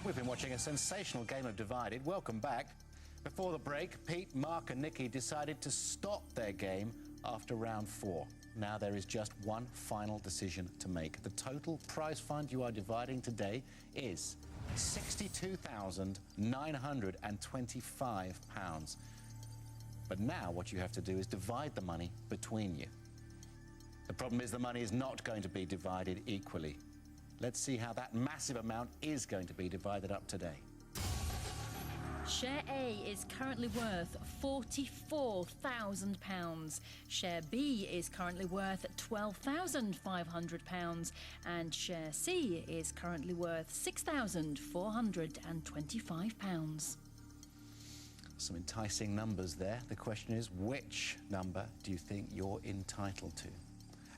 We've been watching a sensational game of Divided. Welcome back. Before the break, Pete, Mark and Nikki decided to stop their game after round 4. Now there is just one final decision to make. The total prize fund you are dividing today is £62,925. But now what you have to do is divide the money between you. The problem is the money is not going to be divided equally. Let's see how that massive amount is going to be divided up today. Share A is currently worth £44,000. Share B is currently worth £12,500. And Share C is currently worth £6,425. Some enticing numbers there. The question is, which number do you think you're entitled to?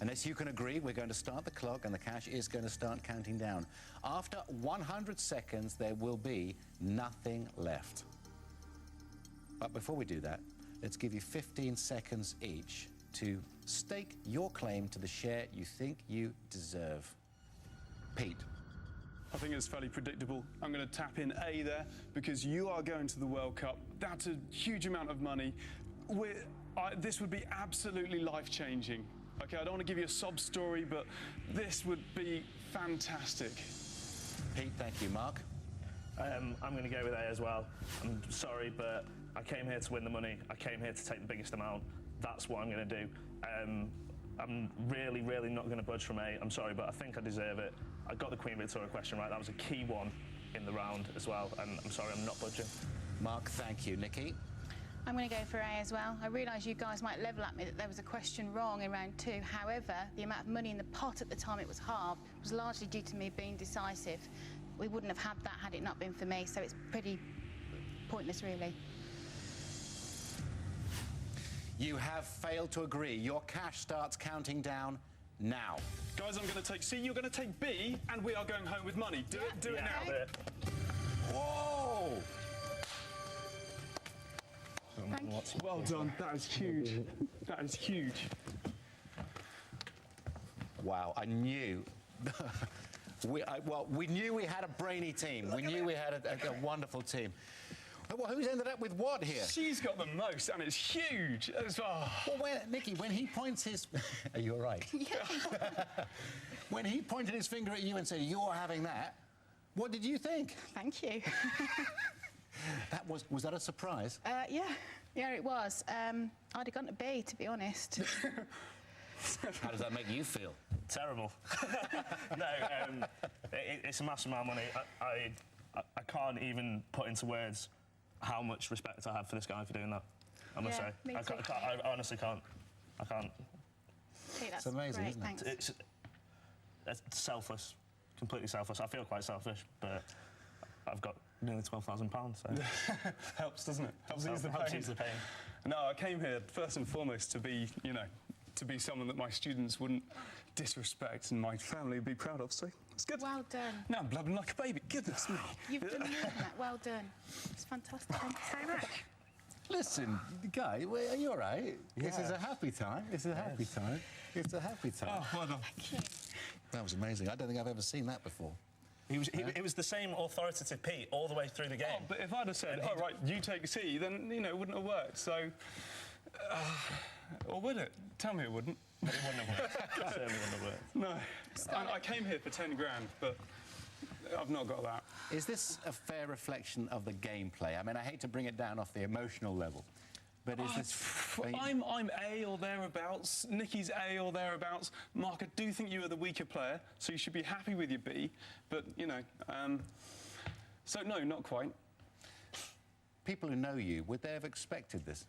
Unless you can agree, we're going to start the clock and the cash is going to start counting down. After 100 seconds, there will be nothing left. But before we do that, let's give you 15 seconds each to stake your claim to the share you think you deserve. Pete. I think it's fairly predictable. I'm going to tap in A there because you are going to the World Cup. That's a huge amount of money. This would be absolutely life-changing. OK, I don't want to give you a sob story, but this would be fantastic. Pete, thank you. Mark? I'm going to go with A as well. I'm sorry, but I came here to win the money. I came here to take the biggest amount. That's what I'm going to do. I'm really, really not going to budge from A. I'm sorry, but I think I deserve it. I got the Queen Victoria question right. That was a key one in the round as well, and I'm sorry, I'm not budging. Mark, thank you. Nikki? I'm going to go for A as well. I realise you guys might level at me that there was a question wrong in round 2. However, the amount of money in the pot at the time it was halved was largely due to me being decisive. We wouldn't have had that had it not been for me, so it's pretty pointless, really. You have failed to agree. Your cash starts counting down now. Guys, I'm going to take C, you're going to take B, and we are going home with money. Do it now. Whoa! Thank you. Well done. That is huge. That is huge. Wow, I knew. we knew we had a brainy team. We knew we had a wonderful team. Well, who's ended up with what here? She's got the most, and it's huge. Well, Nikki, when he points his... Are you all right? Yeah. When he pointed his finger at you and said, you're having that, what did you think? Thank you. Was that a surprise? Yeah, it was. I'd have gone to B, to be honest. How does that make you feel? Terrible. No, it's a massive amount of money. I can't even put into words how much respect I have for this guy for doing that. I must say. I honestly can't. I can't. It's amazing, great, isn't it? It's selfless, completely selfless. I feel quite selfish, but I've got nearly £12,000, so... Helps, doesn't it? Helps ease the pain. Helps ease the pain. No, I came here, first and foremost, to be, to be someone that my students wouldn't disrespect and my family would be proud of, so it's good. Well done. Now I'm blubbering like a baby. Goodness me. You've done more than that. Well done. It's fantastic. Thank you so much. Listen, Guy, are you all right? Yeah. This is a happy time. It's a happy time. It's a happy time. Oh, well done. Thank you. That was amazing. I don't think I've ever seen that before. It was the same authoritative Pete all the way through the game. Oh, but if I'd have said, oh, right, you take C, then, it wouldn't have worked, so... or would it? Tell me it wouldn't. It wouldn't have worked. It certainly wouldn't have worked. No. I came here for 10 grand, but I've not got that. Is this a fair reflection of the gameplay? I mean, I hate to bring it down off the emotional level, but is this... I'm A or thereabouts. Nikki's A or thereabouts. Mark, I do think you are the weaker player, so you should be happy with your B, but, so, no, not quite. People who know you, would they have expected this?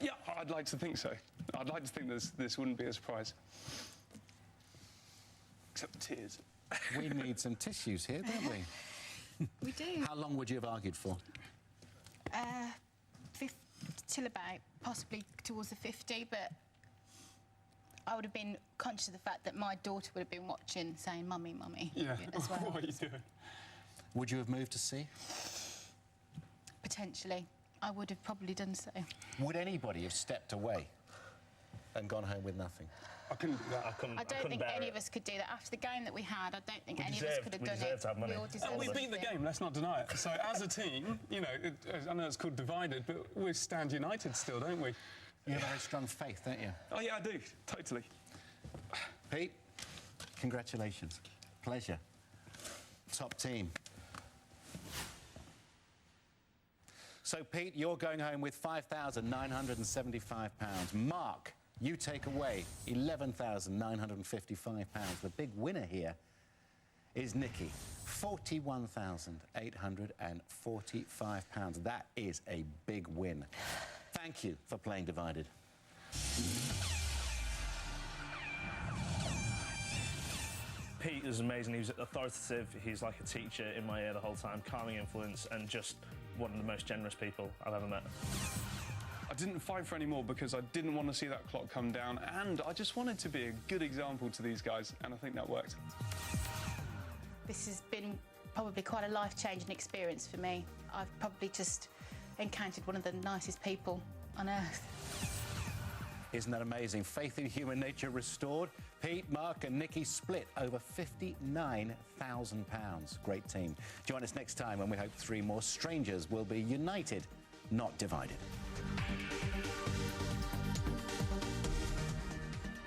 Yeah, I'd like to think so. I'd like to think this wouldn't be a surprise. Except the tears. We need some tissues here, don't we? We do. How long would you have argued for? Till about possibly towards the 50, but I would have been conscious of the fact that my daughter would have been watching, saying, "Mummy, mummy," as well. What are you doing? Would you have moved to C? Potentially. I would have probably done so. Would anybody have stepped away and gone home with nothing? I couldn't do that. I don't think any of us could do that. After the game that we had, I don't think any of us could have done deserved it. to have money. We all deserved And we it. beat the game, let's not deny it. So as a team, you know, I know it's called divided, but we stand united still, don't we? You have a very strong faith, don't you? Oh, yeah, I do, totally. Pete, congratulations. Pleasure. Top team. So, Pete, you're going home with £5,975. Mark, you take away £11,955. The big winner here is Nikki, £41,845. That is a big win. Thank you for playing Divided. Pete is amazing. He was authoritative. He's like a teacher in my ear the whole time, calming influence, and just one of the most generous people I've ever met. I didn't fight for any more because I didn't want to see that clock come down, and I just wanted to be a good example to these guys, and I think that worked. This has been probably quite a life-changing experience for me. I've probably just encountered one of the nicest people on earth. Isn't that amazing? Faith in human nature restored. Pete, Mark and Nikki split over £59,000. Great team. Join us next time when we hope 3 more strangers will be united, not divided.